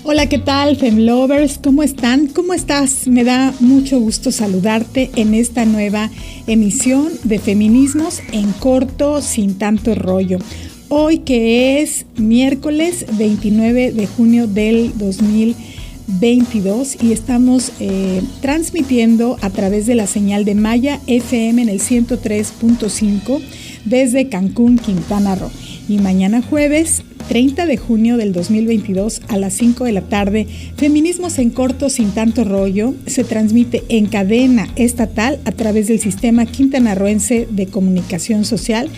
Hola, ¿qué tal, Femlovers? ¿Cómo están? ¿Cómo estás? Me da mucho gusto saludarte en esta nueva emisión de Feminismos en Corto, sin tanto rollo. Hoy que es miércoles 29 de junio del 2022 y estamos transmitiendo a través de la señal de Maya FM en el 103.5 desde Cancún, Quintana Roo. Y mañana jueves 30 de junio del 2022 a las 5 de la tarde, Feminismos en Corto sin tanto rollo se transmite en cadena estatal a través del Sistema Quintanarroense de Comunicación Social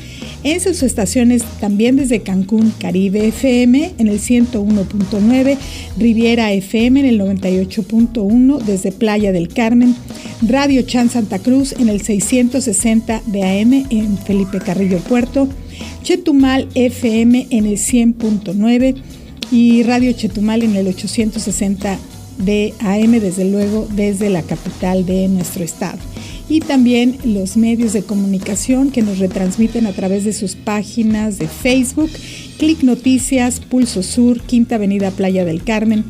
en sus estaciones también desde Cancún, Caribe FM en el 101.9, Riviera FM en el 98.1, desde Playa del Carmen, Radio Chan Santa Cruz en el 660 de AM en Felipe Carrillo Puerto, Chetumal FM en el 100.9 y Radio Chetumal en el 860 de AM, desde luego desde la capital de nuestro estado. Y también los medios de comunicación que nos retransmiten a través de sus páginas de Facebook, Click Noticias, Pulso Sur, Quinta Avenida Playa del Carmen,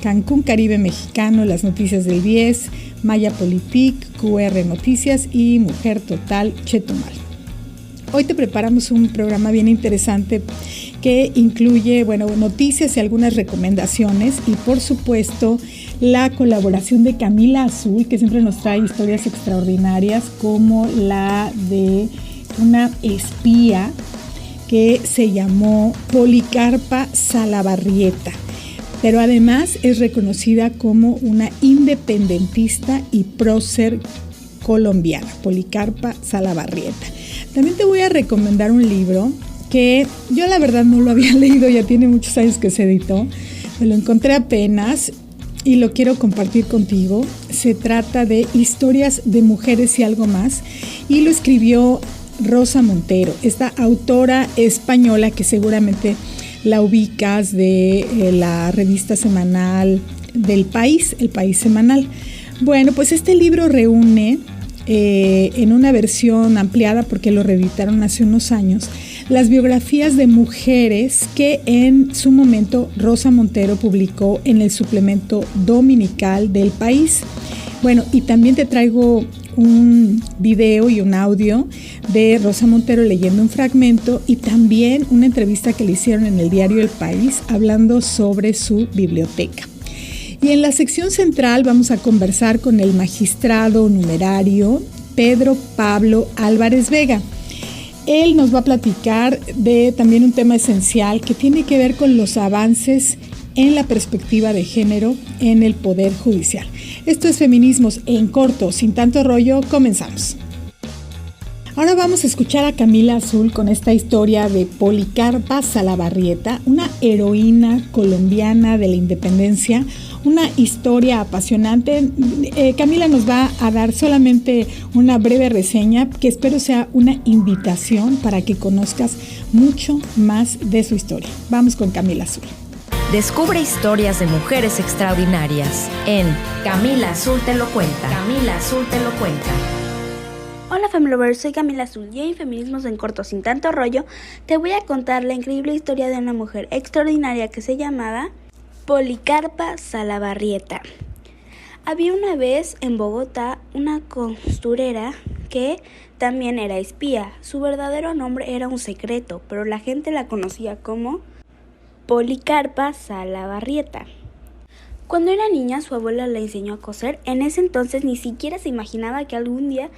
Cancún Caribe Mexicano, Las Noticias del 10, Maya Politic, QR Noticias y Mujer Total Chetumal. Hoy te preparamos un programa bien interesante que incluye, noticias y algunas recomendaciones y por supuesto la colaboración de Camila Azul, que siempre nos trae historias extraordinarias como la de una espía que se llamó Policarpa Salabarrieta, pero además es reconocida como una independentista y prócer colombiana, Policarpa Salabarrieta. También te voy a recomendar un libro que yo la verdad no lo había leído, ya tiene muchos años que se editó, me lo encontré apenas y lo quiero compartir contigo. Se trata de Historias de Mujeres y Algo Más y lo escribió Rosa Montero, esta autora española que seguramente la ubicas de la revista semanal del País, El País Semanal. Bueno, pues este libro reúne en una versión ampliada, porque lo reeditaron hace unos años, las biografías de mujeres que en su momento Rosa Montero publicó en el suplemento dominical del País. Bueno, y también te traigo un video y un audio de Rosa Montero leyendo un fragmento y también una entrevista que le hicieron en el diario El País hablando sobre su biblioteca. Y en la sección central vamos a conversar con el magistrado numerario Pedro Pablo Álvarez Vega. Él nos va a platicar de también un tema esencial que tiene que ver con los avances en la perspectiva de género en el Poder Judicial. Esto es Feminismos en Corto, sin tanto rollo. Comenzamos. Ahora vamos a escuchar a Camila Azul con esta historia de Policarpa Salabarrieta, una heroína colombiana de la independencia, una historia apasionante. Camila nos va a dar solamente una breve reseña que espero sea una invitación para que conozcas mucho más de su historia. Vamos con Camila Azul. Descubre historias de mujeres extraordinarias en Camila Azul te lo cuenta. Camila Azul te lo cuenta. Hola Femlovers, soy Camila Azul y hoy en Feminismos en Corto sin tanto rollo te voy a contar la increíble historia de una mujer extraordinaria que se llamaba Policarpa Salabarrieta. Había una vez en Bogotá una costurera que también era espía. Su verdadero nombre era un secreto, pero la gente la conocía como Policarpa Salabarrieta. Cuando era niña, su abuela le enseñó a coser. En ese entonces ni siquiera se imaginaba que algún día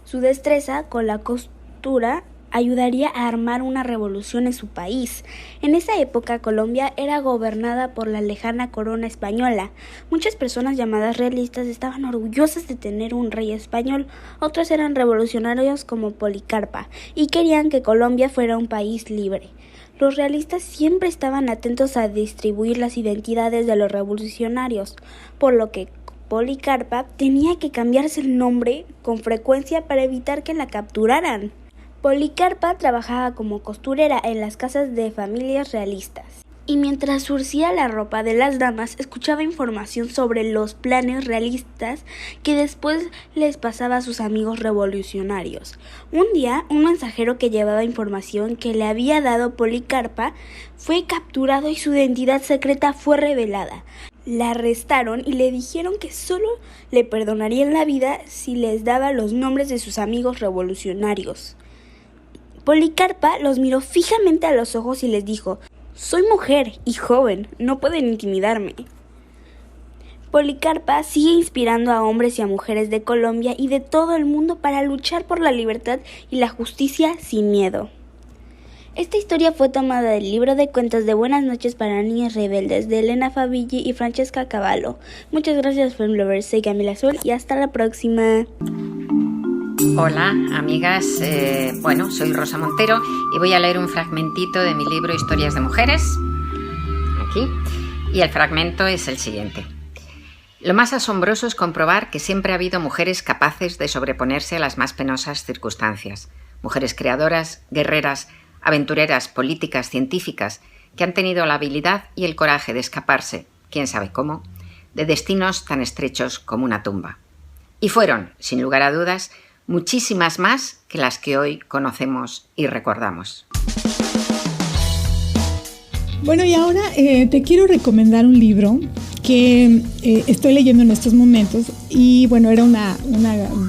su destreza con la costura ayudaría a armar una revolución en su país. En esa época, Colombia era gobernada por la lejana corona española. Muchas personas llamadas realistas estaban orgullosas de tener un rey español. Otros eran revolucionarios como Policarpa y querían que Colombia fuera un país libre. Los realistas siempre estaban atentos a distribuir las identidades de los revolucionarios, por lo que Policarpa tenía que cambiarse el nombre con frecuencia para evitar que la capturaran. Policarpa trabajaba como costurera en las casas de familias realistas. y mientras surcía la ropa de las damas escuchaba información sobre los planes realistas que después les pasaba a sus amigos revolucionarios. Un día, un mensajero que llevaba información que le había dado Policarpa fue capturado y su identidad secreta fue revelada. La arrestaron y le dijeron que solo le perdonarían la vida si les daba los nombres de sus amigos revolucionarios. Policarpa los miró fijamente a los ojos y les dijo: «Soy mujer y joven, no pueden intimidarme». Policarpa sigue inspirando a hombres y a mujeres de Colombia y de todo el mundo para luchar por la libertad y la justicia sin miedo. Esta historia fue tomada del libro de cuentos de Buenas noches para niñas rebeldes de Elena Favilli y Francesca Cavallo. Muchas gracias, Femlovers. Soy Camila Azul y hasta la próxima. Hola, amigas. Soy Rosa Montero y voy a leer un fragmentito de mi libro Historias de Mujeres. Aquí. Y el fragmento es el siguiente. Lo más asombroso es comprobar que siempre ha habido mujeres capaces de sobreponerse a las más penosas circunstancias. Mujeres creadoras, guerreras, aventureras, políticas, científicas, que han tenido la habilidad y el coraje de escaparse, quién sabe cómo, de destinos tan estrechos como una tumba. Y fueron, sin lugar a dudas, muchísimas más que las que hoy conocemos y recordamos. Bueno, y ahora te quiero recomendar un libro que estoy leyendo en estos momentos y bueno, era una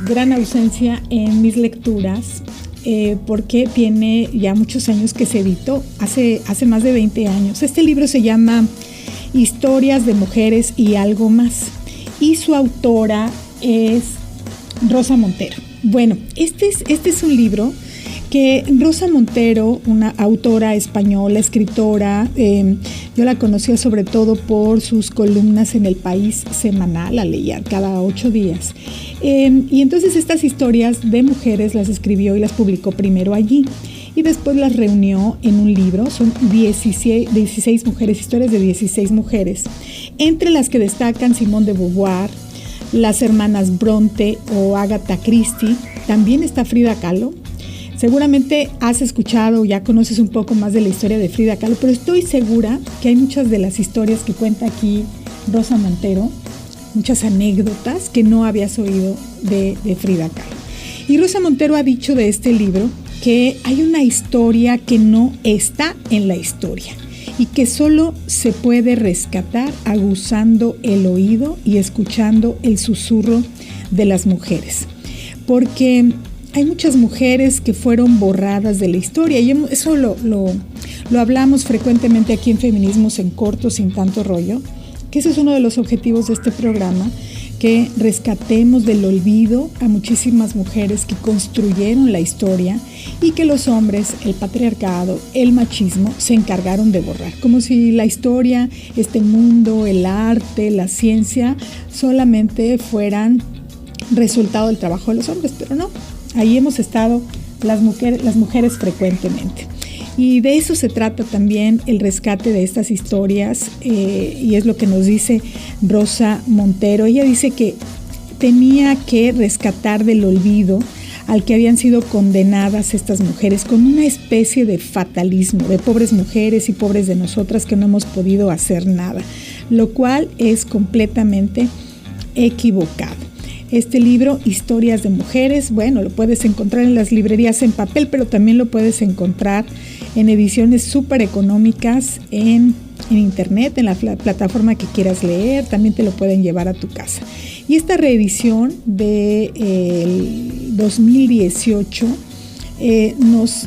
gran ausencia en mis lecturas porque tiene ya muchos años que se editó, hace más de 20 años. Este libro se llama Historias de Mujeres y algo más y su autora es Rosa Montero. Bueno, este es un libro que Rosa Montero, una autora española, escritora, yo la conocía sobre todo por sus columnas en El País semanal, la leía cada 8 días. Y entonces estas historias de mujeres las escribió y las publicó primero allí y después las reunió en un libro. Son 16 mujeres, historias de 16 mujeres, entre las que destacan Simone de Beauvoir, las hermanas Bronte o Agatha Christie. También está Frida Kahlo. Seguramente has escuchado o ya conoces un poco más de la historia de Frida Kahlo, pero estoy segura que hay muchas de las historias que cuenta aquí Rosa Montero, muchas anécdotas que no habías oído de Frida Kahlo. Y Rosa Montero ha dicho de este libro que hay una historia que no está en la historia y que solo se puede rescatar aguzando el oído y escuchando el susurro de las mujeres. Porque hay muchas mujeres que fueron borradas de la historia y eso lo hablamos frecuentemente aquí en Feminismos en Corto, sin tanto rollo, que ese es uno de los objetivos de este programa, que rescatemos del olvido a muchísimas mujeres que construyeron la historia y que los hombres, el patriarcado, el machismo se encargaron de borrar, como si la historia, este mundo, el arte, la ciencia solamente fueran resultado del trabajo de los hombres, pero no, ahí hemos estado las mujeres frecuentemente. Y de eso se trata también el rescate de estas historias y es lo que nos dice Rosa Montero. Ella dice que tenía que rescatar del olvido al que habían sido condenadas estas mujeres con una especie de fatalismo, de pobres mujeres y pobres de nosotras que no hemos podido hacer nada, lo cual es completamente equivocado. Este libro, Historias de Mujeres, bueno, lo puedes encontrar en las librerías en papel, pero también lo puedes encontrar en ediciones súper económicas en internet, en la plataforma que quieras leer, también te lo pueden llevar a tu casa. Y esta reedición del 2018 nos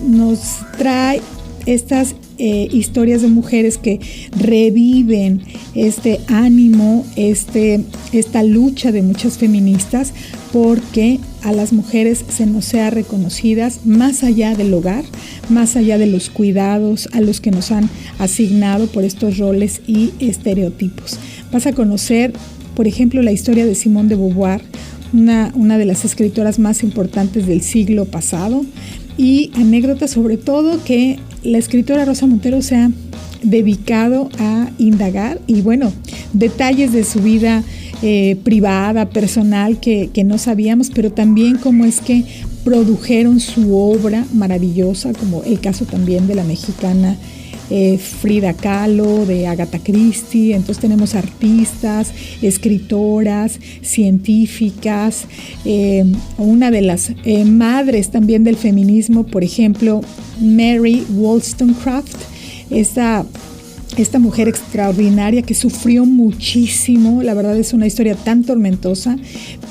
trae estas historias de mujeres que reviven este ánimo, esta lucha de muchas feministas porque a las mujeres se nos sea reconocidas más allá del hogar, más allá de los cuidados a los que nos han asignado por estos roles y estereotipos. Vas a conocer, por ejemplo, la historia de Simone de Beauvoir, una de las escritoras más importantes del siglo pasado, y anécdotas sobre todo que la escritora Rosa Montero se ha dedicado a indagar y bueno, detalles de su vida privada, personal que no sabíamos, pero también cómo es que produjeron su obra maravillosa, como el caso también de la mexicana Frida Kahlo, de Agatha Christie. Entonces tenemos artistas, escritoras, científicas, una de las madres también del feminismo, por ejemplo, Mary Wollstonecraft, esta mujer extraordinaria que sufrió muchísimo. La verdad es una historia tan tormentosa,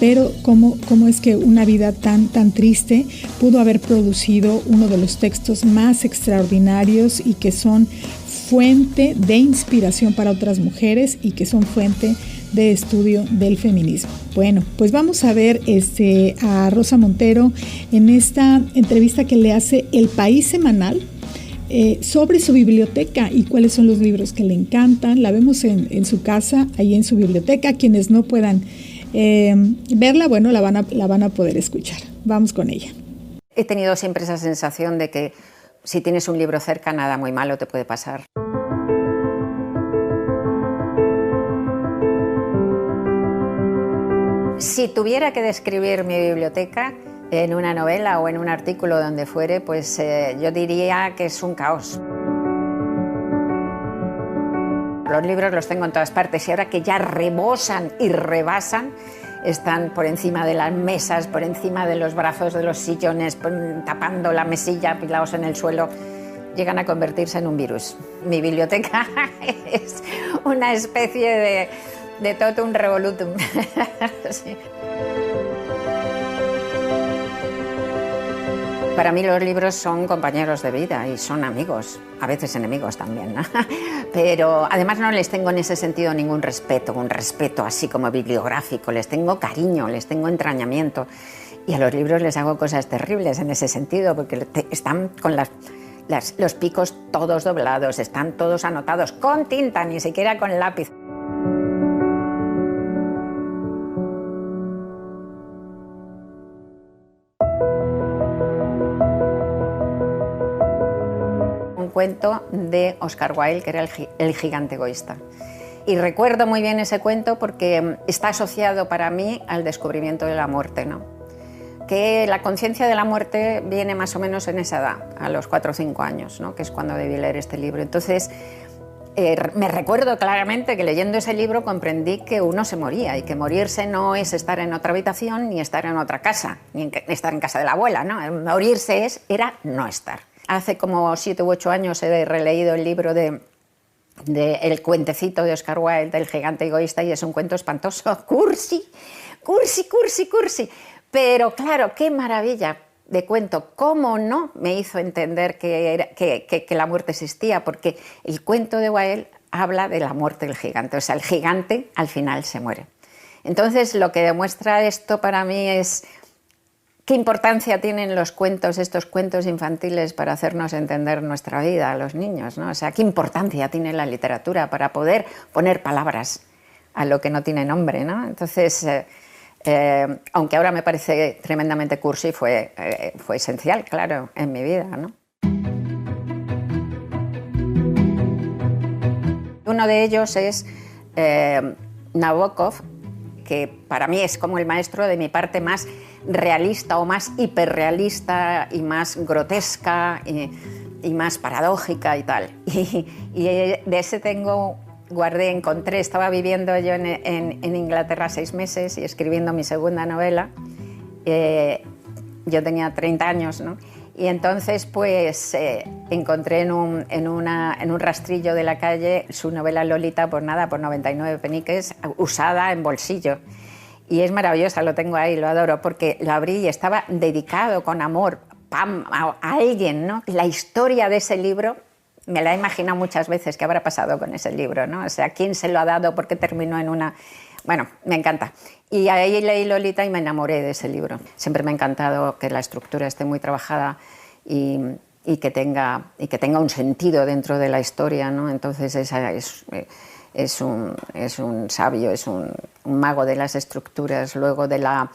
pero cómo es que una vida tan triste pudo haber producido uno de los textos más extraordinarios y que son fuente de inspiración para otras mujeres y que son fuente de estudio del feminismo. Bueno, pues vamos a ver a Rosa Montero en esta entrevista que le hace El País Semanal, sobre su biblioteca y cuáles son los libros que le encantan. La vemos en su casa, ahí en su biblioteca. Quienes no puedan verla, bueno, la van a poder escuchar. Vamos con ella. He tenido siempre esa sensación de que si tienes un libro cerca, nada muy malo te puede pasar. Si tuviera que describir mi biblioteca en una novela o en un artículo donde fuere, pues yo diría que es un caos. Los libros los tengo en todas partes y ahora que ya rebosan y rebasan, están por encima de las mesas, por encima de los brazos de los sillones, tapando la mesilla, apilados en el suelo, llegan a convertirse en un virus. Mi biblioteca es una especie de totum revolutum. Sí. Para mí los libros son compañeros de vida y son amigos, a veces enemigos también, ¿no? Pero además no les tengo en ese sentido ningún respeto, un respeto así como bibliográfico, les tengo cariño, les tengo entrañamiento y a los libros les hago cosas terribles en ese sentido porque están con los picos todos doblados, están todos anotados con tinta, ni siquiera con lápiz. Cuento de Oscar Wilde, que era el gigante egoísta. Y recuerdo muy bien ese cuento porque está asociado para mí al descubrimiento de la muerte, ¿no? Que la conciencia de la muerte viene más o menos en esa edad, a los 4 o 5 años, ¿no? Que es cuando debí leer este libro. Entonces, me recuerdo claramente que leyendo ese libro comprendí que uno se moría y que morirse no es estar en otra habitación ni estar en otra casa, ni estar en casa de la abuela, ¿no? Morirse era no estar. Hace como 7 u 8 años he releído el libro de El cuentecito de Oscar Wilde, El gigante egoísta, y es un cuento espantoso. Cursi. Pero claro, qué maravilla de cuento. ¿Cómo no me hizo entender que la muerte existía? Porque el cuento de Wilde habla de la muerte del gigante. O sea, el gigante al final se muere. Entonces, lo que demuestra esto para mí es qué importancia tienen los cuentos, estos cuentos infantiles, para hacernos entender nuestra vida a los niños, ¿no? O sea, qué importancia tiene la literatura para poder poner palabras a lo que no tiene nombre, ¿no? Entonces, aunque ahora me parece tremendamente cursi, fue esencial, claro, en mi vida, ¿no? Uno de ellos es Nabokov, que para mí es como el maestro de mi parte más realista o más hiperrealista y más grotesca y más paradójica y tal. Y de ese encontré, estaba viviendo yo en Inglaterra 6 meses y escribiendo mi segunda novela. Yo tenía 30 años, ¿no? Y entonces pues encontré en un rastrillo de la calle su novela Lolita por 99 peniques, usada en bolsillo. Y es maravillosa, lo tengo ahí, lo adoro, porque lo abrí y estaba dedicado con amor a alguien, ¿no? La historia de ese libro me la he imaginado muchas veces, qué habrá pasado con ese libro, ¿no? O sea, quién se lo ha dado, por qué terminó en una... Bueno, me encanta. Y ahí leí Lolita y me enamoré de ese libro. Siempre me ha encantado que la estructura esté muy trabajada y que tenga un sentido dentro de la historia, ¿no? Entonces esa es un sabio, es un mago de las estructuras, luego de la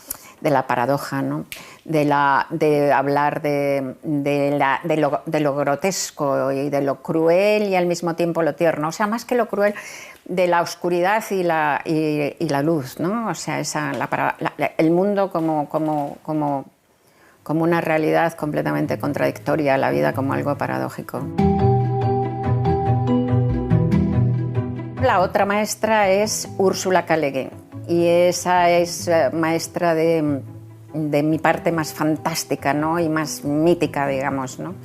paradoja, ¿no? De hablar de lo grotesco y de lo cruel y al mismo tiempo lo tierno. O sea, más que lo cruel, de la oscuridad y la luz, ¿no? O sea, el mundo como una realidad completamente contradictoria, la vida como algo paradójico. La otra maestra es Úrsula K. Le Guin, y esa es maestra de mi parte más fantástica, ¿no? Y más mítica, digamos, ¿no?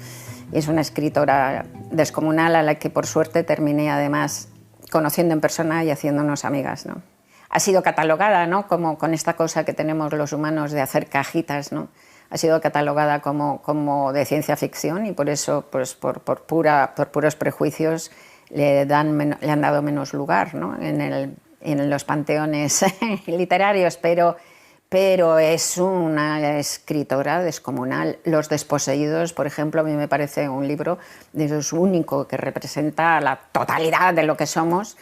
Y es una escritora descomunal a la que por suerte terminé además conociendo en persona y haciéndonos amigas, ¿no? Ha sido catalogada, ¿no? Como con esta cosa que tenemos los humanos de hacer cajitas, ¿no? Ha sido catalogada como de ciencia ficción, y por eso, pues por puros prejuicios, le han dado menos lugar, ¿no? en los panteones literarios, pero es una escritora descomunal. Los desposeídos, por ejemplo, a mí me parece un libro de los únicos que representa la totalidad de lo que somos,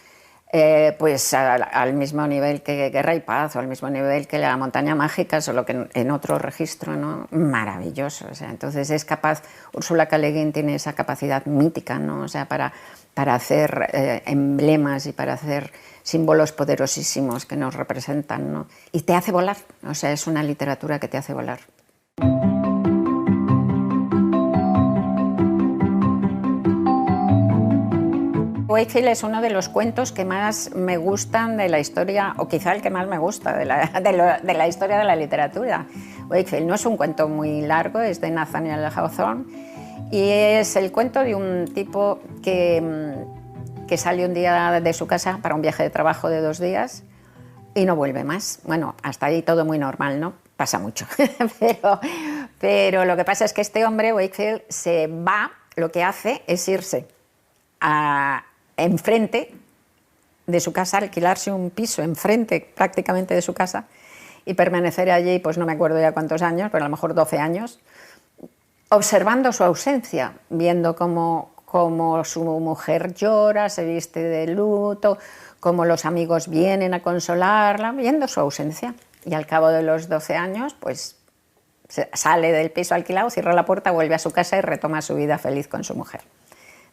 pues al mismo nivel que Guerra y Paz, o al mismo nivel que La montaña mágica, solo que en otro registro, ¿no? Maravilloso. O sea, entonces es capaz, Úrsula K. Le Guin tiene esa capacidad mítica, ¿no? O sea, para hacer emblemas y para hacer símbolos poderosísimos que nos representan, ¿no? Y te hace volar, o sea, es una literatura que te hace volar. Wakefield es uno de los cuentos que más me gustan de la historia, o quizá el que más me gusta de la historia de la literatura. Wakefield no es un cuento muy largo, es de Nathaniel Hawthorne, y es el cuento de un tipo que sale un día de su casa para un viaje de trabajo de 2 días y no vuelve más. Bueno, hasta ahí todo muy normal, ¿no? Pasa mucho. pero lo que pasa es que este hombre, Wakefield, se va, lo que hace es irse enfrente de su casa, alquilarse un piso enfrente prácticamente de su casa y permanecer allí, pues no me acuerdo ya cuántos años, pero a lo mejor 12 años, observando su ausencia, viendo cómo su mujer llora, se viste de luto, cómo los amigos vienen a consolarla, viendo su ausencia. Y al cabo de los 12 años, pues sale del piso alquilado, cierra la puerta, vuelve a su casa y retoma su vida feliz con su mujer.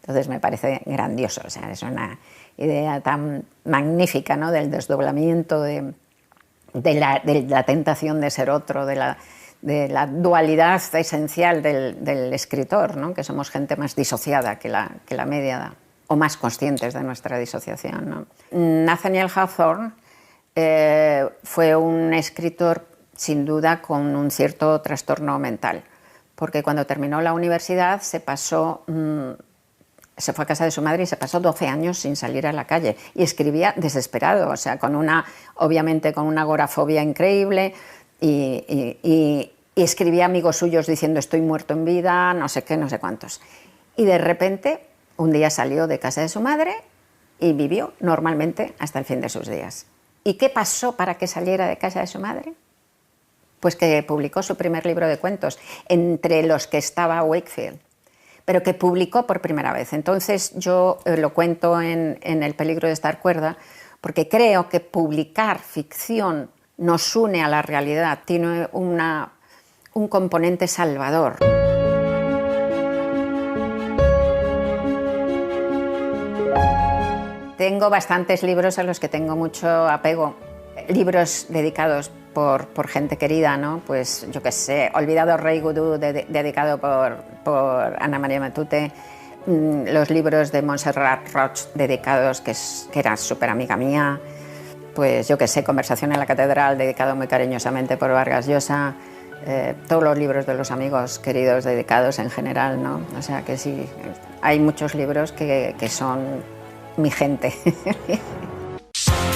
Entonces me parece grandioso, o sea, es una idea tan magnífica, ¿no? Del desdoblamiento, de la tentación de ser otro, de la dualidad esencial del escritor, ¿no? Que somos gente más disociada que la media, o más conscientes de nuestra disociación, ¿no? Nathaniel Hawthorne fue un escritor sin duda con un cierto trastorno mental, porque cuando terminó la universidad se fue a casa de su madre y se pasó 12 años sin salir a la calle, y escribía desesperado, o sea, obviamente con una agorafobia increíble, y escribía a amigos suyos diciendo estoy muerto en vida, no sé qué, no sé cuántos. Y de repente un día salió de casa de su madre y vivió normalmente hasta el fin de sus días. ¿Y qué pasó para que saliera de casa de su madre? Pues que publicó su primer libro de cuentos, entre los que estaba Wakefield, pero que publicó por primera vez. Entonces yo lo cuento en El peligro de estar cuerda, porque creo que publicar ficción nos une a la realidad, tiene un componente salvador. Tengo bastantes libros a los que tengo mucho apego, libros dedicados por gente querida, ¿no? Pues yo qué sé, Olvidado Rey Gudú, dedicado por Ana María Matute, los libros de Montserrat Roig dedicados, que era súper amiga mía, pues yo qué sé, Conversación en la Catedral, dedicado muy cariñosamente por Vargas Llosa, todos los libros de los amigos queridos dedicados en general, ¿no? O sea que sí, hay muchos libros que son mi gente.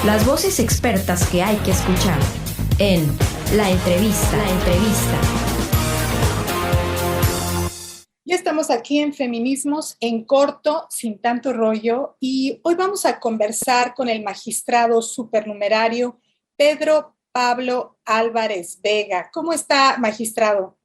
Las voces expertas que hay que escuchar en La Entrevista. Ya estamos aquí en Feminismos en Corto, sin tanto rollo, y hoy vamos a conversar con el magistrado supernumerario Pedro Pablo Álvarez Vega. ¿Cómo está, magistrado?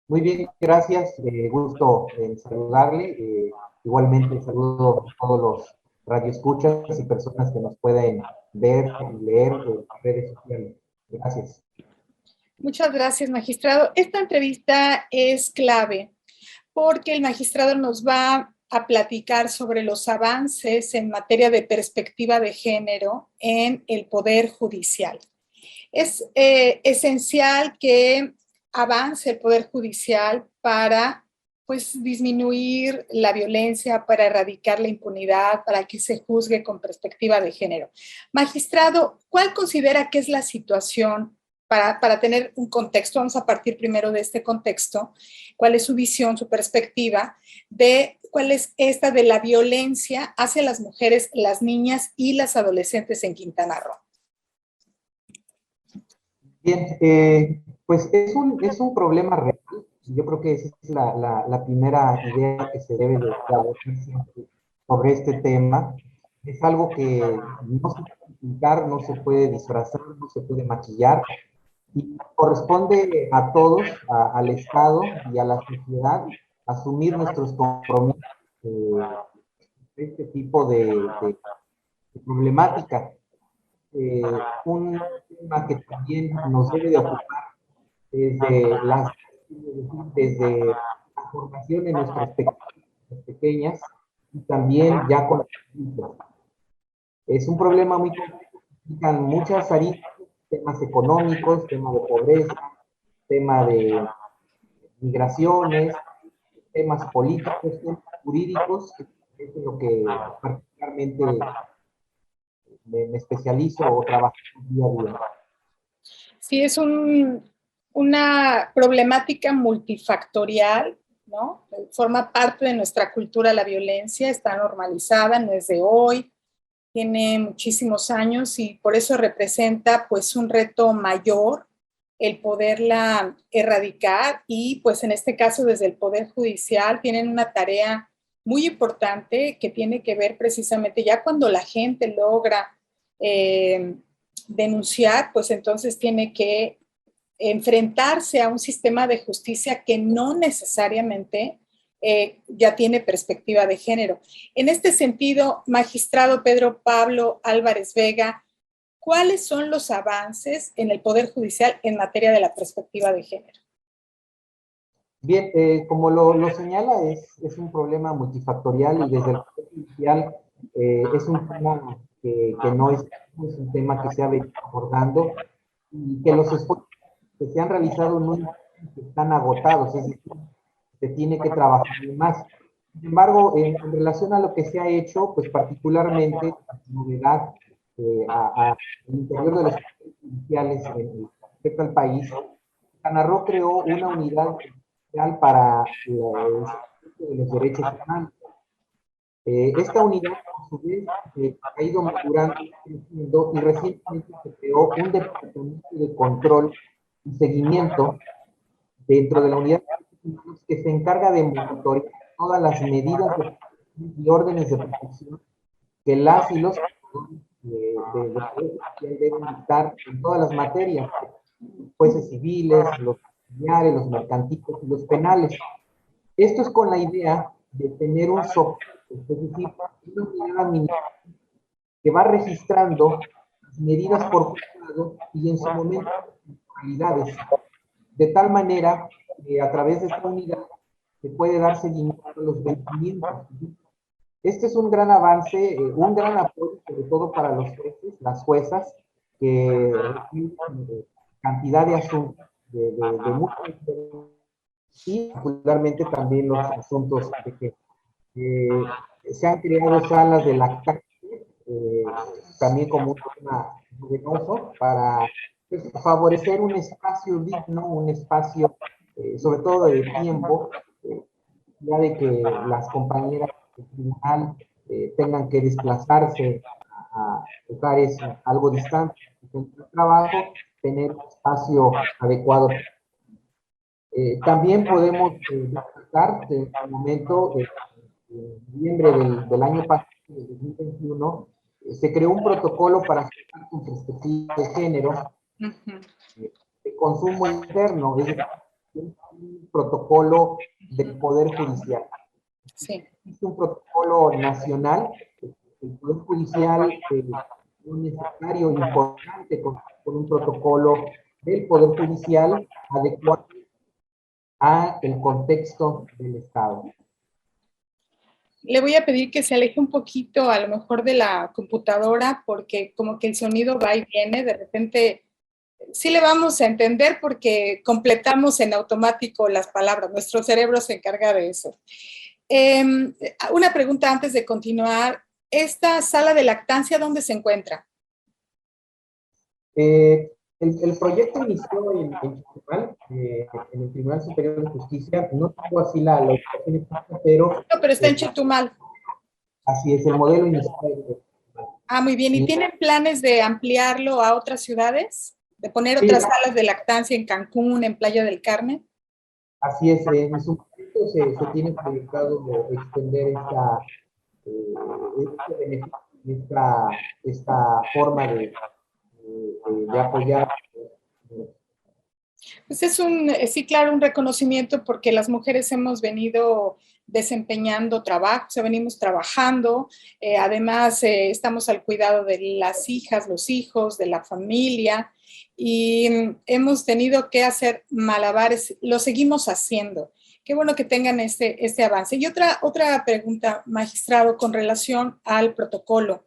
Muy bien, gracias. Gusto saludarle. Igualmente saludo a todos los radioescuchas y personas que nos pueden ver y leer en redes sociales. Gracias. Muchas gracias, magistrado. Esta entrevista es clave porque el magistrado nos va a platicar sobre los avances en materia de perspectiva de género en el Poder Judicial. Es esencial que avance el Poder Judicial para pues disminuir la violencia, para erradicar la impunidad, para que se juzgue con perspectiva de género. Magistrado, ¿cuál considera que es la situación para tener un contexto? Vamos a partir primero de este contexto. ¿Cuál es su visión, su perspectiva de cuál es esta de la violencia hacia las mujeres, las niñas y las adolescentes en Quintana Roo? Bien, pues es un problema real. Yo creo que esa es la primera idea que se debe de abordar siempre sobre este tema. Es algo que no se puede pintar, no se puede disfrazar, no se puede maquillar, y corresponde a todos, al Estado y a la sociedad, asumir nuestros compromisos de este tipo de problemática. Un tema que también nos debe de ocupar desde la formación en nuestras pequeñas y también ya con los adultos. Es un problema muy complejo, implican muchas aristas, temas económicos, tema de pobreza, tema de migraciones, temas políticos, temas jurídicos, que es en lo que particularmente me especializo o trabajo día a día. Sí, es una problemática multifactorial, ¿no? Forma parte de nuestra cultura la violencia, está normalizada, no es de hoy, tiene muchísimos años y por eso representa pues un reto mayor el poderla erradicar y pues en este caso desde el Poder Judicial tienen una tarea muy importante que tiene que ver precisamente ya cuando la gente logra denunciar, pues entonces tiene que enfrentarse a un sistema de justicia que no necesariamente ya tiene perspectiva de género. En este sentido, magistrado Pedro Pablo Álvarez Vega, ¿cuáles son los avances en el Poder Judicial en materia de la perspectiva de género? Bien, como lo señala, es un problema multifactorial y desde el Poder Judicial es un tema que no es un tema que se ha venido abordando y que los esfuerzos que se han realizado no están agotados, es decir, se tiene que trabajar más. Sin embargo, en relación a lo que se ha hecho, pues particularmente la novedad al interior de los poderes judiciales respecto al país, Quintana Roo creó una unidad especial para el ejercicio de los derechos humanos. Esta unidad, a su vez, ha ido madurando, creciendo, y recientemente se creó un departamento de control y seguimiento dentro de la unidad que se encarga de monitorear todas las medidas y órdenes de protección que las y los deben dictar en todas las materias, jueces civiles, los familiares, los mercantiles y los penales. Esto es con la idea de tener un soporte, es decir, una unidad administrativa que va registrando las medidas por juzgado y en su momento realidades, de tal manera que a través de esta unidad se puede dar seguimiento a los vencimientos. Este es un gran avance, un gran apoyo, sobre todo para los jueces, las juezas, que reciben cantidad de asuntos de muchos, y particularmente también los asuntos de que se han creado salas de lactancia, también como un tema novedoso para pues, favorecer un espacio digno, un espacio sobre todo de tiempo, ya de que las compañeras del tribunal tengan que desplazarse a lugares algo distantes del trabajo, tener un espacio adecuado. También podemos destacar que en el momento de noviembre del año pasado, del 2021, se creó un protocolo para aceptar con perspectiva de género de consumo interno, es decir, un protocolo del Poder Judicial. Sí. Es un protocolo nacional, el Poder Judicial es un necesario, importante, con un protocolo del Poder Judicial adecuado a el contexto del Estado. Le voy a pedir que se aleje un poquito a lo mejor de la computadora porque como que el sonido va y viene, de repente sí le vamos a entender porque completamos en automático las palabras. Nuestro cerebro se encarga de eso. Una pregunta antes de continuar. ¿Esta sala de lactancia dónde se encuentra? El proyecto inició en Chetumal, en el Tribunal Superior de Justicia. No tengo así la ubicación exacta, pero No, pero está en Chetumal. así es, el modelo inició. Ah, muy bien. ¿Y tienen planes de ampliarlo a otras ciudades? ¿De poner Sí, otras salas de lactancia en Cancún, en Playa del Carmen? así es, en su momento se tiene proyectado extender este beneficio, esta forma de apoyar. Pues es sí, claro, un reconocimiento porque las mujeres hemos venido desempeñando trabajos, venimos trabajando, además estamos al cuidado de las hijas, los hijos, de la familia y hemos tenido que hacer malabares, lo seguimos haciendo. Qué bueno que tengan este avance. Y otra pregunta, magistrado, con relación al protocolo.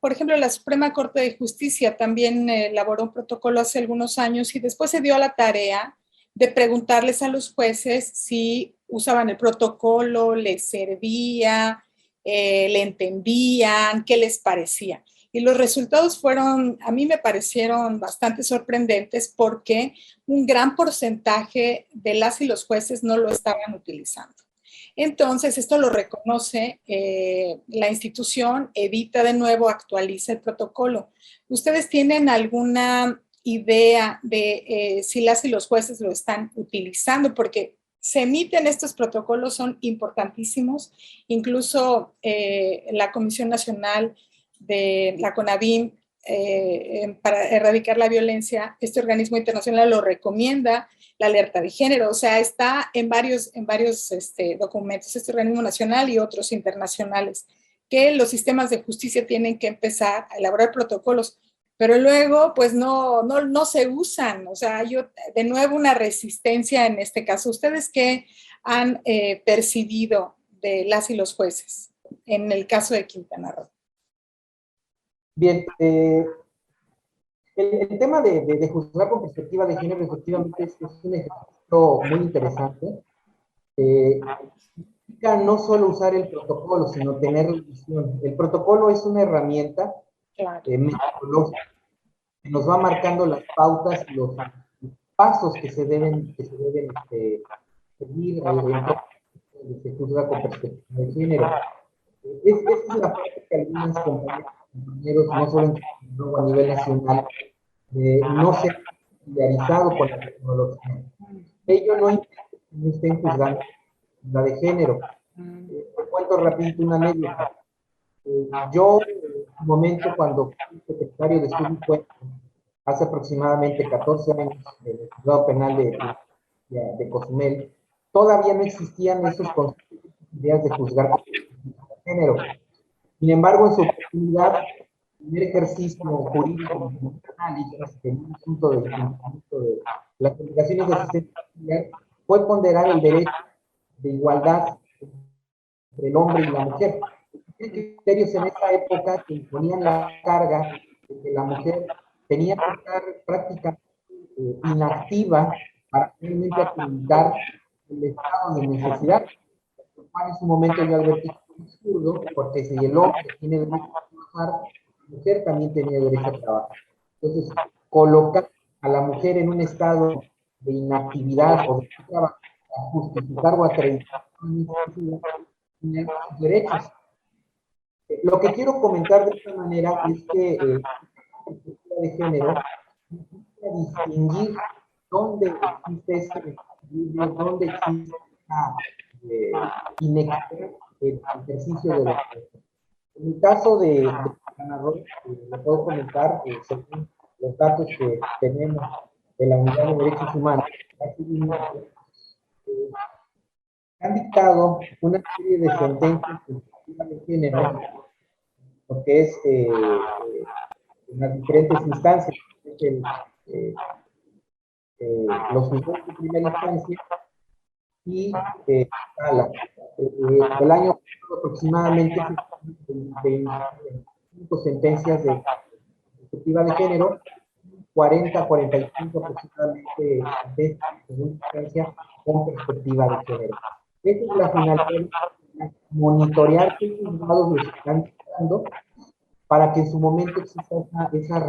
Por ejemplo, la Suprema Corte de Justicia también elaboró un protocolo hace algunos años y después se dio a la tarea de preguntarles a los jueces si usaban el protocolo, les servía, le entendían, qué les parecía. Y los resultados fueron, a mí me parecieron bastante sorprendentes porque un gran porcentaje de las y los jueces no lo estaban utilizando. Entonces, esto lo reconoce la institución, edita de nuevo, actualiza el protocolo. ¿Ustedes tienen alguna idea de si las y los jueces lo están utilizando? Porque se emiten estos protocolos, son importantísimos. Incluso la Comisión Nacional de la CONAVIM para erradicar la violencia, este organismo internacional lo recomienda, la alerta de género, o sea, está en varios documentos, este organismo nacional y otros internacionales, que los sistemas de justicia tienen que empezar a elaborar protocolos, pero luego pues no se usan, o sea, hay de nuevo una resistencia en este caso. ¿Ustedes qué han percibido de las y los jueces en el caso de Quintana Roo? Bien, el tema de juzgar con perspectiva de género efectivamente es un ejercicio muy interesante. No solo usar el protocolo, sino tener la visión. El protocolo es una herramienta metodológica que nos va marcando las pautas, los pasos que se deben seguir se juzga con perspectiva de género. Esa es la parte que algunas compañeros, no solo en Quintana Roo, a nivel nacional, no se han familiarizado con la tecnología. Ello no impide que no estén juzgando la de género. Te cuento rapidito una anécdota. Yo, en un momento, cuando fui secretario de Estudio Puerto, hace aproximadamente 14 años, en el juzgado penal de Cozumel, todavía no existían esos conceptos, ideas de juzgar con género. Sin embargo, en su oportunidad, el primer ejercicio jurídico análisis en un punto de las obligaciones de asistencia familiar fue ponderar el derecho de igualdad entre el hombre y la mujer. Hay criterios en esa época que imponían la carga de que la mujer tenía que estar prácticamente inactiva para realmente acreditar el estado de necesidad. En su momento yo advertí que es absurdo, porque si el hombre tiene derecho a trabajar, la mujer también tenía derecho a trabajar. Entonces, colocar a la mujer en un estado de inactividad o de trabajo a justificar o acreditar sus derechos. Lo que quiero comentar de esta manera es que la perspectiva de género necesita distinguir dónde existe ese desequilibrio, dónde existe esa inequidad en el ejercicio de los derechos. En el caso de Quintana Roo, le puedo comentar que según los datos que tenemos de la Unidad de Derechos Humanos, han dictado una serie de sentencias de género, porque es en las diferentes instancias, los niveles de primera instancia y sala. El año aproximadamente 25 sentencias de perspectiva de género, 40-45 aproximadamente de diferencia con perspectiva de género. Esa es la finalidad, monitorear qué juzgados los están dando para que en su momento exista esa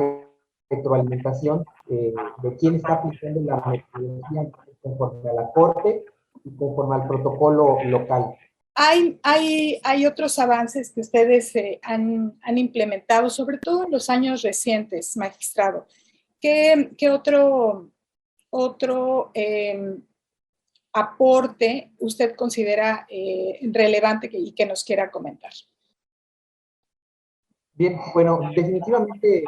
retroalimentación de quién está aplicando la metodología conforme a la corte y conforme al protocolo local. Hay otros avances que ustedes han implementado, sobre todo en los años recientes, magistrado. ¿Qué otro aporte usted considera relevante y que nos quiera comentar? Bien, bueno, definitivamente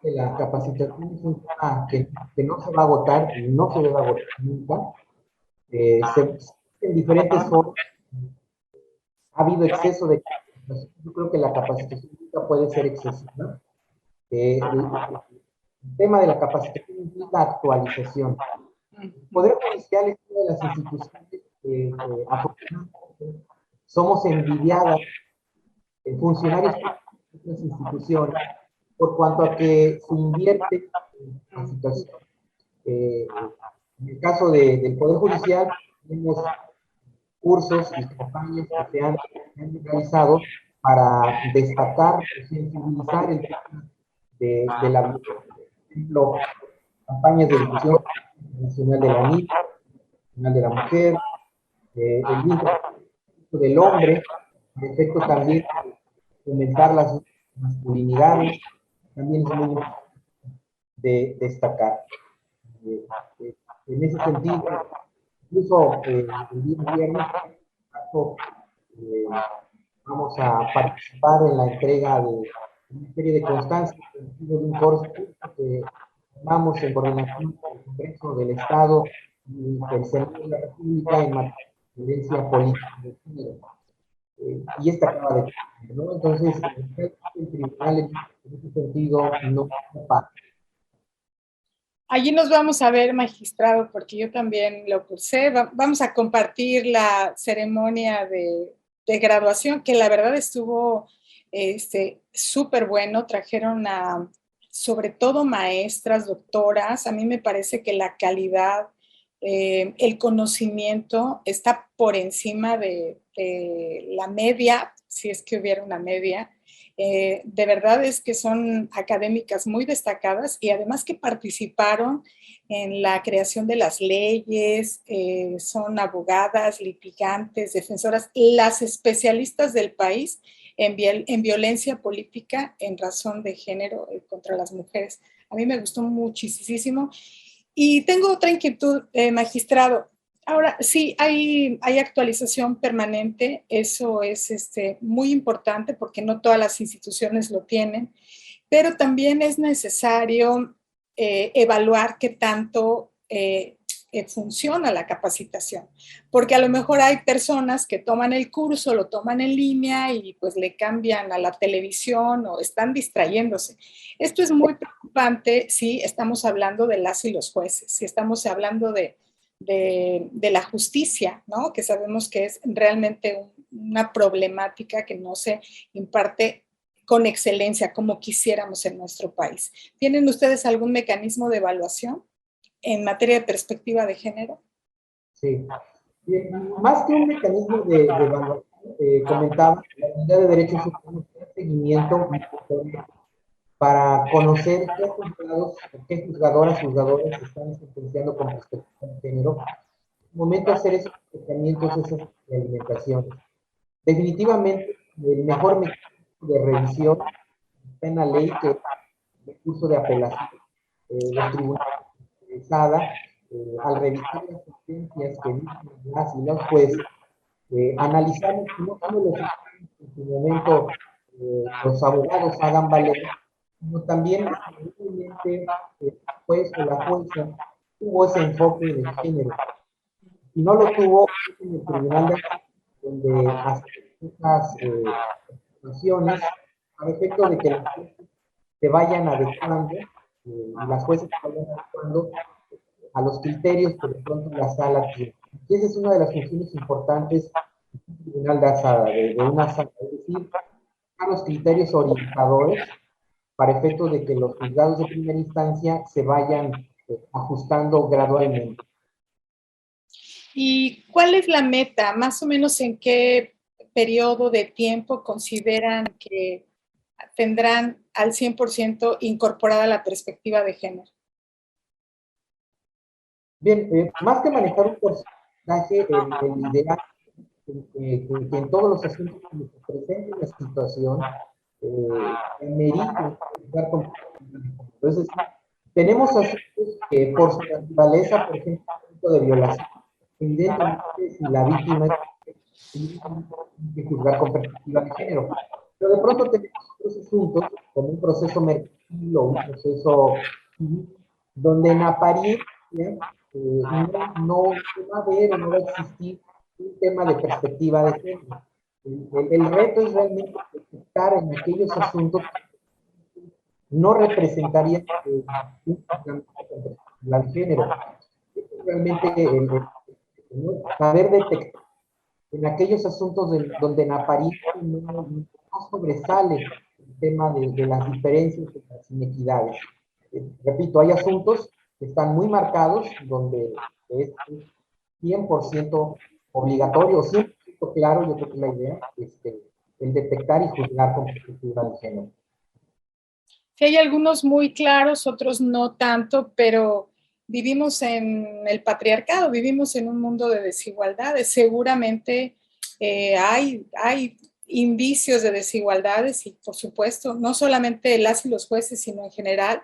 la capacitación es un tema que no se va a agotar y no se debe agotar nunca. En diferentes formas ha habido exceso de capacitación. Yo creo que la capacitación nunca puede ser excesiva. El tema de la capacitación implica actualización. El Poder Judicial es una de las instituciones que afortunadamente somos envidiadas en funcionarios de otras instituciones por cuanto a que se invierte en capacitación. En el caso del Poder Judicial, tenemos cursos y campañas que se han realizado para destacar y sensibilizar el tema de la violencia. Por ejemplo, campañas de difusión nacional de la niña, nacional de la mujer, el vínculo del hombre, en efecto también fomentar las masculinidades, también es muy importante de destacar. En ese sentido, incluso el día viernes vamos a participar en la entrega de una serie de constancias de un curso que tomamos en coordinación con el Congreso del Estado y el Senado de la República en materia de violencia política de género. Y esta acaba de terminar, ¿no? Entonces, el tribunal en ese sentido no para. Allí nos vamos a ver, magistrado, porque yo también lo cursé. Vamos a compartir la ceremonia de graduación, que la verdad estuvo súper bueno. Trajeron sobre todo maestras, doctoras. A mí me parece que la calidad, el conocimiento está por encima de la media, si es que hubiera una media. De verdad es que son académicas muy destacadas y además que participaron en la creación de las leyes, son abogadas, litigantes, defensoras, las especialistas del país en violencia política en razón de género contra las mujeres. A mí me gustó muchísimo. Y tengo otra inquietud, magistrado. Ahora, sí, hay actualización permanente, eso es muy importante porque no todas las instituciones lo tienen, pero también es necesario evaluar qué tanto funciona la capacitación, porque a lo mejor hay personas que toman el curso, lo toman en línea y pues le cambian a la televisión o están distrayéndose. Esto es muy preocupante si estamos hablando de las y los jueces, si estamos hablando de la justicia, ¿no? Que sabemos que es realmente una problemática que no se imparte con excelencia como quisiéramos en nuestro país. ¿Tienen ustedes algún mecanismo de evaluación en materia de perspectiva de género? Sí. Más que un mecanismo de evaluación, comentaba, la Unidad de Derechos Humanos tiene seguimiento para conocer qué juzgados, qué juzgadores están sentenciando con perspectiva de género. El momento de hacer esos tratamientos, esas alimentaciones. Definitivamente, el mejor mecanismo de revisión está en la ley, que es el recurso de apelación. Los tribunales interesados, al revisar las sentencias que dicen las y los jueces, analizamos no solo los en su momento los abogados hagan valer, sino también el juez o la jueza tuvo ese enfoque de género. Y no lo tuvo en el tribunal de donde hace estas situaciones a efecto de que los jueces se vayan adecuando y las jueces se vayan adecuando a los criterios que de pronto la sala tiene. Y esa es una de las funciones importantes del tribunal de una sala, es decir, a los criterios orientadores para efectos de que los juzgados de primera instancia se vayan ajustando gradualmente. ¿Y cuál es la meta? Más o menos en qué periodo de tiempo consideran que tendrán al 100% incorporada la perspectiva de género. Bien, más que manejar un porcentaje, el ideal que en todos los asuntos que se presente la situación, merite jugar con. Entonces, tenemos asuntos que por su naturaleza, por ejemplo, un asunto de violación, evidentemente si la víctima tiene que juzgar con perspectiva de género. Pero de pronto tenemos otros asuntos, como un proceso mercantil o un proceso civil, donde en apariencia no va a haber o no va a existir un tema de perspectiva de género. El reto es realmente detectar en aquellos asuntos que no representarían un perspectiva de género. Es realmente saber detectar en aquellos asuntos donde en apariencia no sobresale el tema de las diferencias, de las inequidades. Repito, hay asuntos que están muy marcados, donde es 100% obligatorio, 100% claro, yo creo que es la idea, el detectar y juzgar con perspectiva de género. Sí, hay algunos muy claros, otros no tanto, pero vivimos en el patriarcado, vivimos en un mundo de desigualdades. Seguramente hay indicios de desigualdades y, por supuesto, no solamente las y los jueces, sino en general,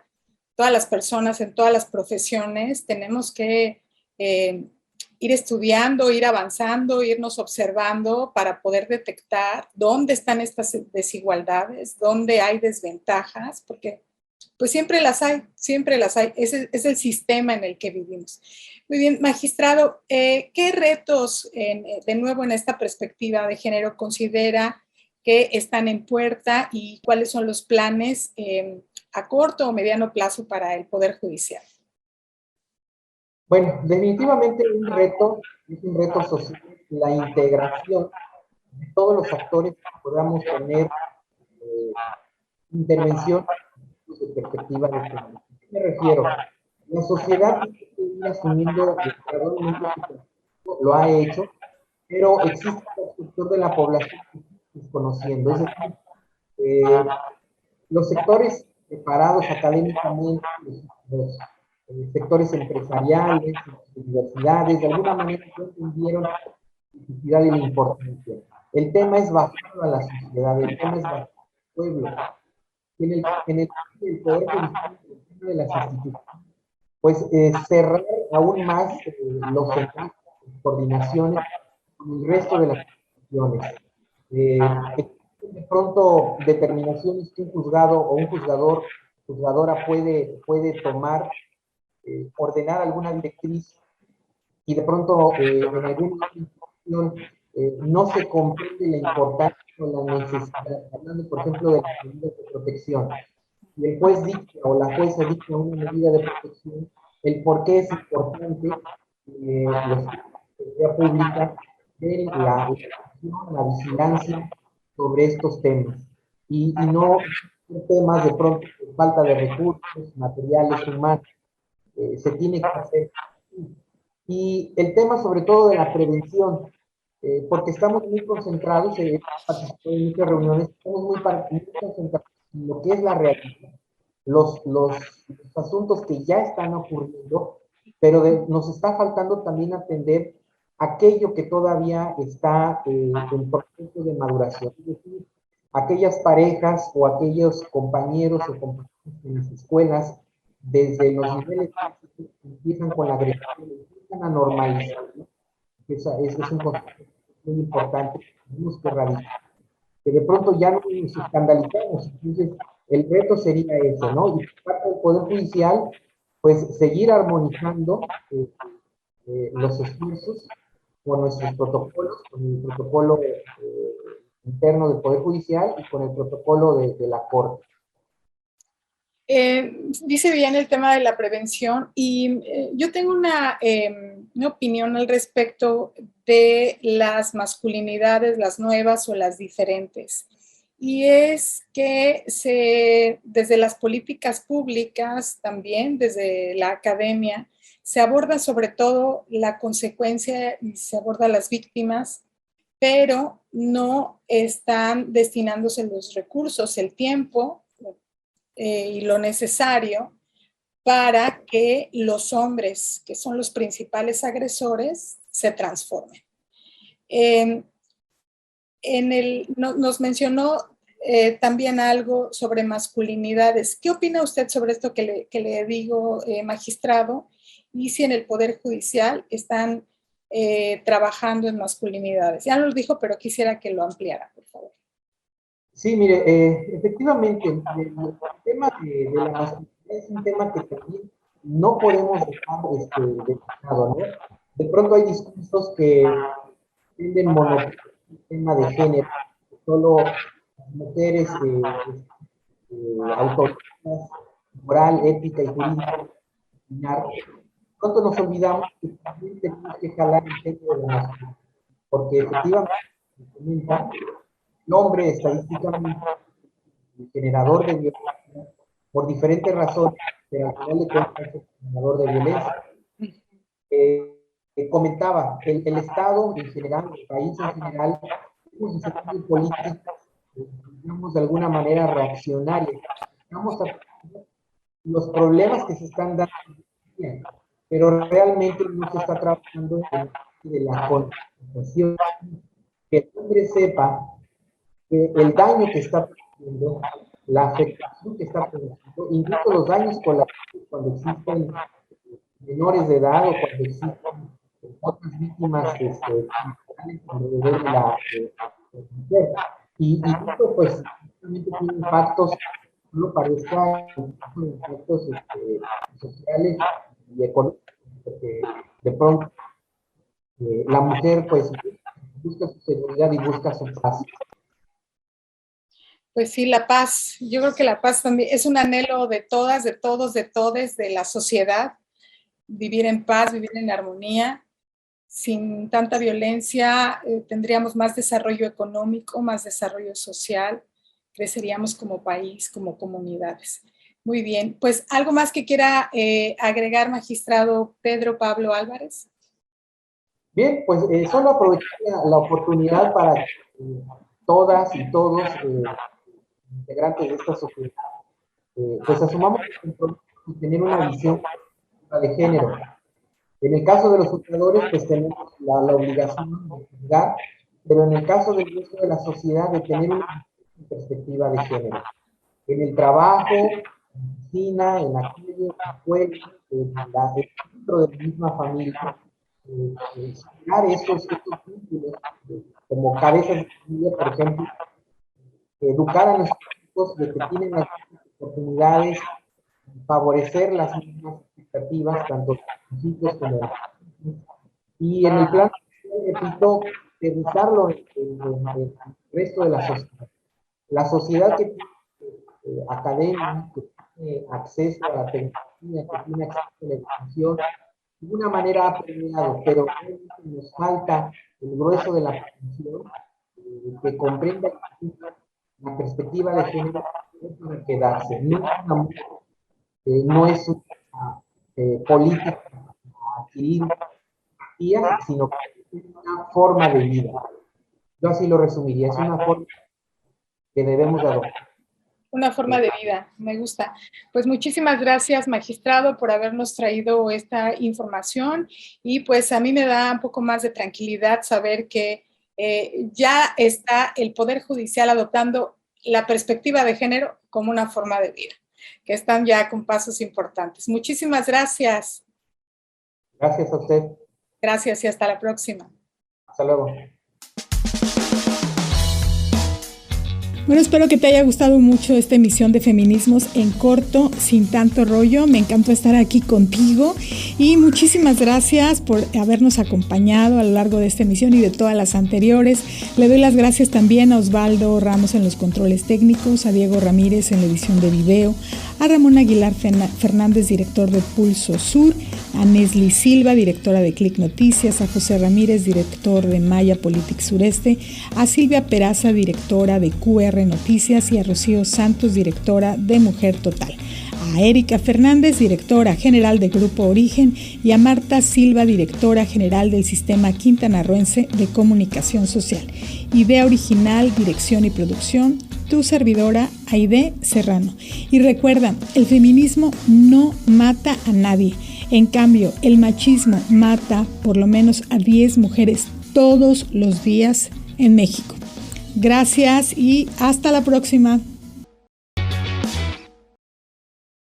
todas las personas en todas las profesiones tenemos que ir estudiando, ir avanzando, irnos observando para poder detectar dónde están estas desigualdades, dónde hay desventajas, porque pues siempre las hay, siempre las hay. Ese es el sistema en el que vivimos. Muy bien, magistrado, ¿qué retos, de nuevo en esta perspectiva de género, considera que están en puerta y cuáles son los planes a corto o mediano plazo para el Poder Judicial? Bueno, definitivamente es un reto social, la integración de todos los actores que podamos tener intervención de perspectiva de género. ¿A qué me refiero? La sociedad tiene que ir asumiendo gradualmente lo ha hecho, pero existe un sector de la población que está desconociendo. Es decir, los sectores preparados académicamente, los sectores empresariales, las universidades, de alguna manera no entendieron la necesidad y la importancia. El tema es bajarlo a la sociedad, el tema es bajarlo al pueblo. En el poder judicial, el tema de las instituciones, pues cerrar aún más los enlaces, coordinaciones con el resto de las instituciones. De pronto, determinaciones que un juzgado o un juzgadora puede tomar, ordenar alguna directriz y de pronto en alguna institución no se comprende la importancia o la necesidad, hablando por ejemplo de las medidas de protección. Y el juez dicta o la jueza dicta una medida de protección, el por qué es importante los de seguridad pública de la vigilancia sobre estos temas y no temas de pronto de falta de recursos materiales humanos, se tiene que hacer. Y el tema sobre todo de la prevención, porque estamos muy concentrados, participado en muchas reuniones, estamos muy concentrados en lo que es la realidad, los asuntos que ya están ocurriendo, pero nos está faltando también atender aquello que todavía está en proceso de maduración, es decir, aquellas parejas o aquellos compañeros o compañeras en las escuelas, desde los niveles básicos, empiezan con la agresión, empiezan a normalizar, ¿no? Ese es un concepto muy importante que tenemos que erradicar, que de pronto ya no nos escandalizamos. Entonces, el reto sería ese, ¿no? Y por parte del Poder Judicial, pues seguir armonizando los esfuerzos con nuestros protocolos, con el protocolo interno del Poder Judicial y con el protocolo de la Corte. Dice bien el tema de la prevención y yo tengo una opinión al respecto de las masculinidades, las nuevas o las diferentes. y es que desde las políticas públicas, también desde la academia, se aborda sobre todo la consecuencia y se aborda a las víctimas, pero no están destinándose los recursos, el tiempo y lo necesario para que los hombres, que son los principales agresores, se transformen. Nos mencionó también algo sobre masculinidades. ¿Qué opina usted sobre esto que le digo, magistrado? Y si en el Poder Judicial están trabajando en masculinidades. Ya nos dijo, pero quisiera que lo ampliara, por favor. Sí, mire, efectivamente, el tema de la masculinidad es un tema que también no podemos dejar de lado, ¿no? De pronto hay discursos que tienden monopolizar el tema de género, solo las mujeres autoritarias, moral, ética y jurídica. Pronto nos olvidamos que también tenemos que jalar el tema de la masculinidad, porque efectivamente, el hombre estadísticamente el generador de violencia por diferentes razones, pero al final de cuentas es el generador de violencia. Comentaba, el Estado en general, el país en general, tenemos desarrollo políticas, digamos, de alguna manera reaccionarias. Estamos a los problemas que se están dando, pero realmente no se está trabajando en de la concientización, que el hombre sepa que el daño que está produciendo, la afectación que está produciendo, incluso los daños colaterales cuando existen menores de edad o cuando existen otras víctimas alrededor de la mujer. Y esto pues realmente tiene impactos, no parezca, impactos sociales y económicos, porque de pronto la mujer pues busca su seguridad y busca su paz. Pues sí, la paz. Yo creo que la paz también es un anhelo de todas, de todos, de todes, de la sociedad. Vivir en paz, vivir en armonía. Sin tanta violencia tendríamos más desarrollo económico, más desarrollo social. Creceríamos como país, como comunidades. Muy bien. Pues, ¿algo más que quiera agregar, magistrado Pedro Pablo Álvarez? Bien, pues solo aprovechar la oportunidad para que todas y todos integrantes de esta sociedad, pues asumamos el compromiso de tener una visión de género. En el caso de los educadores, pues tenemos la obligación de juzgar, pero en el caso del resto de la sociedad, de tener una perspectiva de género. En el trabajo, en la oficina, en la calle, en la escuela, dentro de la misma familia, superar estos vínculos como cabezas de familia, por ejemplo, educar a nuestros hijos de que tienen las oportunidades, favorecer las mismas expectativas, tanto los hijos como los hijos. Y en el plan, repito, educarlo en el resto de la sociedad. La sociedad que tiene academia, que tiene acceso a la tecnología, que tiene acceso a la educación, de alguna manera ha premiado, pero nos falta el grueso de la población que comprenda la perspectiva de género para quedarse. No es una política a adquirir, sino que es una forma de vida. Yo así lo resumiría, es una forma que debemos adoptar. Una forma de vida, me gusta. Pues muchísimas gracias, magistrado, por habernos traído esta información y pues a mí me da un poco más de tranquilidad saber que ya está el Poder Judicial adoptando la perspectiva de género como una forma de vida, que están ya con pasos importantes. Muchísimas gracias. Gracias a usted. Gracias y hasta la próxima. Hasta luego. Bueno, espero que te haya gustado mucho esta emisión de Feminismos en Corto, sin tanto rollo. Me encantó estar aquí contigo y muchísimas gracias por habernos acompañado a lo largo de esta emisión y de todas las anteriores. Le doy las gracias también a Osvaldo Ramos en los controles técnicos, a Diego Ramírez en la edición de video, a Ramón Aguilar Fernández, director de Pulso Sur, a Nesli Silva, directora de Click Noticias, a José Ramírez, director de Maya Politics Sureste, a Silvia Peraza, directora de QR Noticias, y a Rocío Santos, directora de Mujer Total, a Erika Fernández, directora general de Grupo Origen, y a Marta Silva, directora general del Sistema Quintanarroense de Comunicación Social. Idea original, dirección y producción, tu servidora Aide Serrano. Y recuerda, el feminismo no mata a nadie. En cambio, el machismo mata por lo menos a 10 mujeres todos los días en México. Gracias y hasta la próxima.